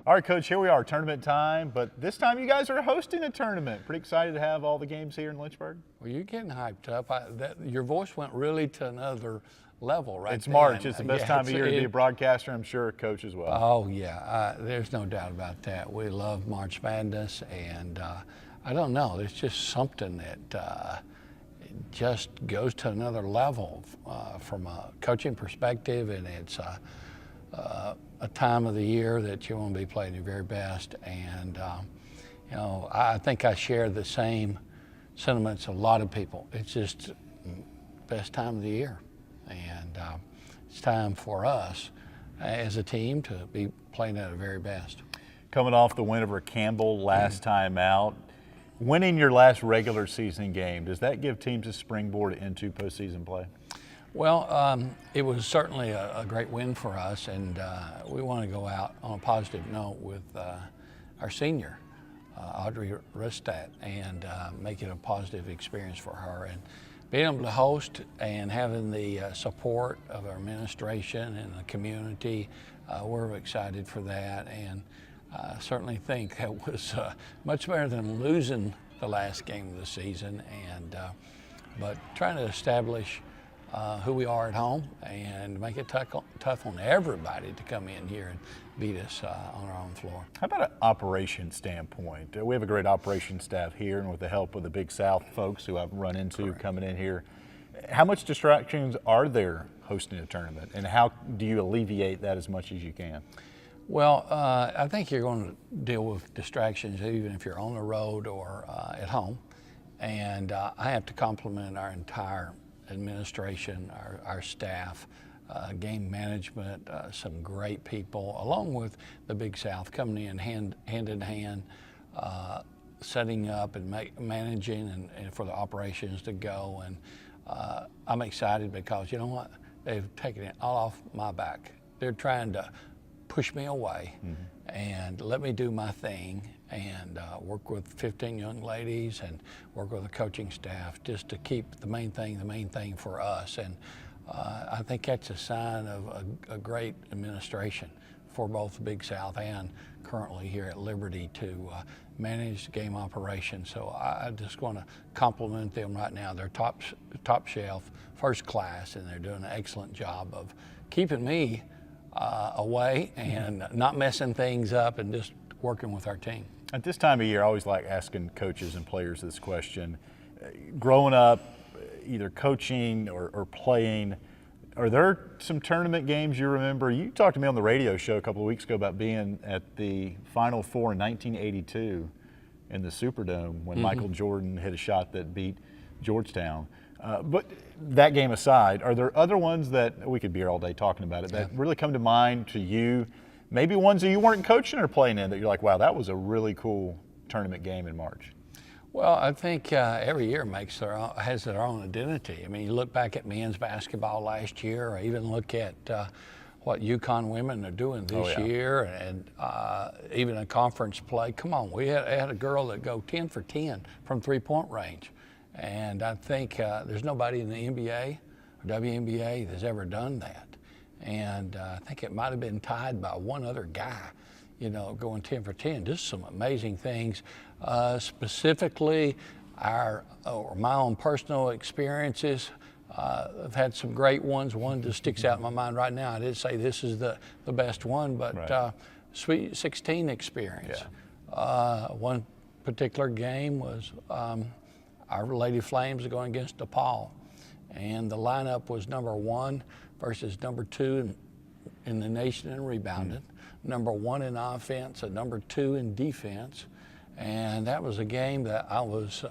All right, Coach, here we are, tournament time, but this time you guys are hosting a tournament. Pretty excited to have all the games here in Lynchburg? Well, you're getting hyped up. Your voice went really to another level right It's then. March. It's the best Yeah, time of year to be a broadcaster. I'm sure Coach as well. Oh, yeah. There's no doubt about that. We love March Madness, and I don't know. There's just something that just goes to another level from a coaching perspective, and it's a time of the year that you want to be playing your very best. And, you know, I think I share the same sentiments of a lot of people. It's just the best time of the year. And it's time for us as a team to be playing at our very best. Coming off the win over Campbell last time out, winning your last regular season game, does that give teams a springboard into postseason play? Well, it was certainly a great win for us, and we want to go out on a positive note with our senior, Audrey Rustat, and make it a positive experience for her. And being able to host and having the support of our administration and the community, we're excited for that, and I certainly think that was much better than losing the last game of the season. And but trying to establish who we are at home and make it tough on everybody to come in here and beat us on our own floor. How about an operation standpoint? We have a great operation staff here, and with the help of the Big South folks who I've run into coming in here, how much distractions are there hosting a tournament, and how do you alleviate that as much as you can? Well, I think you're going to deal with distractions even if you're on the road or at home, and I have to compliment our entire administration, our staff, game management, some great people, along with the Big South coming in hand in hand, setting up and managing and for the operations to go. And I'm excited because, you know what, they've taken it all off my back. They're trying to push me away and let me do my thing and work with 15 young ladies and work with the coaching staff just to keep the main thing for us. And I think that's a sign of a great administration for both Big South and currently here at Liberty to manage the game operation. So I just want to compliment them right now. They're top shelf, first class, and they're doing an excellent job of keeping me away and not messing things up and just working with our team. At this time of year, I always like asking coaches and players this question. Growing up, either coaching or playing, are there some tournament games you remember? You talked to me on the radio show a couple of weeks ago about being at the Final Four in 1982 in the Superdome when Michael Jordan hit a shot that beat Georgetown. But that game aside, are there other ones that we could be here all day talking about it that really come to mind to you? Maybe ones that you weren't coaching or playing in that you're like, wow, that was a really cool tournament game in March. Well, I think every year has their own identity. I mean, you look back at men's basketball last year, or even look at what UConn women are doing this year, and even a conference play. Come on, we had a girl that go 10 for 10 from three-point range. And I think there's nobody in the NBA or WNBA that's ever done that. And I think it might have been tied by one other guy, you know, going 10 for 10. Just some amazing things. Specifically, my own personal experiences. I've had some great ones. One just sticks out in my mind right now. I didn't say this is the best one, but Sweet 16 experience. Yeah. One particular game was our Lady Flames going against DePaul, and the lineup was number 1 versus number 2 in the nation in rebounding, number 1 in offense and number 2 in defense. And that was a game that I was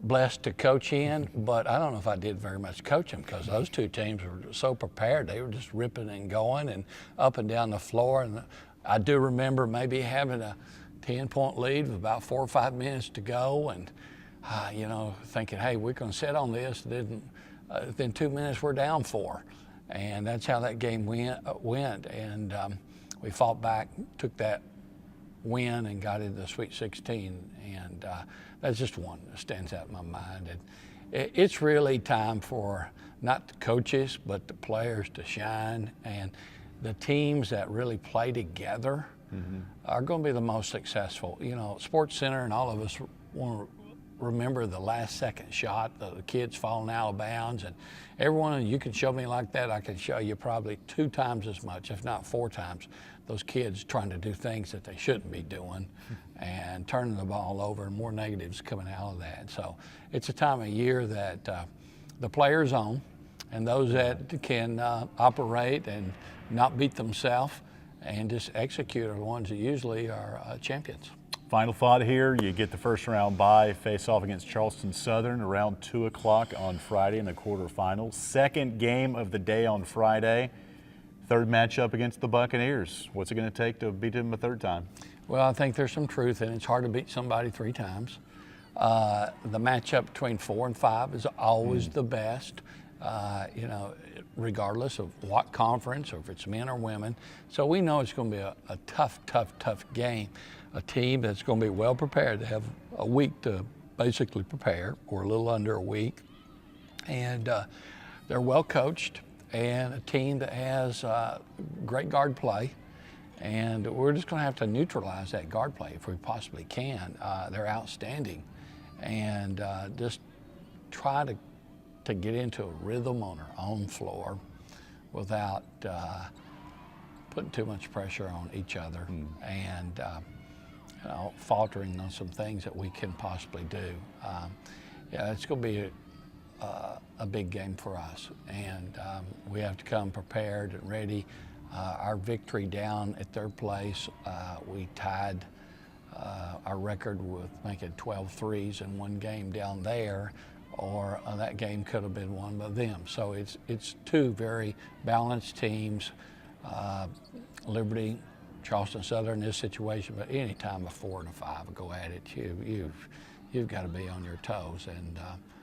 blessed to coach in, but I don't know if I did very much coaching because those two teams were so prepared. They were just ripping and going and up and down the floor. And I do remember maybe having a 10-point lead with about 4 or 5 minutes to go, and you know, thinking, hey, we're going to sit on this. Then 2 minutes we're down 4. And that's how that game went. And we fought back, took that win, and got into the Sweet 16. And that's just one that stands out in my mind. And it's really time for not the coaches, but the players to shine. And the teams that really play together are going to be the most successful. You know, Sports Center and all of us want to remember the last second shot, the kids falling out of bounds, and everyone, you can show me like that, I can show you probably 2 times as much, if not 4 times, those kids trying to do things that they shouldn't be doing and turning the ball over, and more negatives coming out of that. So it's a time of year that the players own, and those that can operate and not beat themselves and just execute are the ones that usually are champions. Final thought here, you get the first round bye, face off against Charleston Southern around 2 o'clock on Friday in the quarterfinals. Second game of the day on Friday. Third matchup against the Buccaneers. What's it going to take to beat them a third time? Well, I think there's some truth in it. It's hard to beat somebody 3 times. The matchup between 4 and 5 is always the best, you know, regardless of what conference or if it's men or women. So we know it's going to be a tough game. A team that's going to be well prepared. They have a week to basically prepare, or a little under a week. And they're well coached, and a team that has great guard play. And we're just going to have to neutralize that guard play if we possibly can. They're outstanding. And just try to get into a rhythm on our own floor without putting too much pressure on each other and you know, faltering on some things that we can possibly do. Yeah, it's going to be a big game for us, and we have to come prepared and ready. Our victory down at their place, we tied our record with making 12 threes in one game down there, or that game could have been won by them. So it's 2 very balanced teams. Liberty, Charleston Southern in this situation, but any time a 4 and a 5 go at it, you've got to be on your toes, and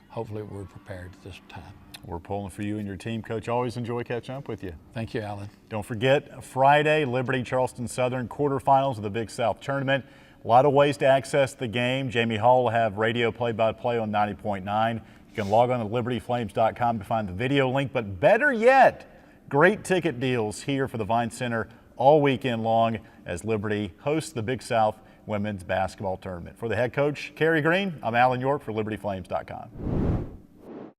hopefully we're prepared at this time. We're pulling for you and your team, Coach. Always enjoy catching up with you. Thank you, Alan. Don't forget, Friday, Liberty, Charleston Southern, quarterfinals of the Big South Tournament. A lot of ways to access the game. Jamie Hall will have radio play-by-play on 90.9. You can log on to libertyflames.com to find the video link, but better yet, great ticket deals here for the Vine Center all weekend long as Liberty hosts the Big South Women's Basketball Tournament. For the head coach, Carey Green, I'm Alan York for libertyflames.com.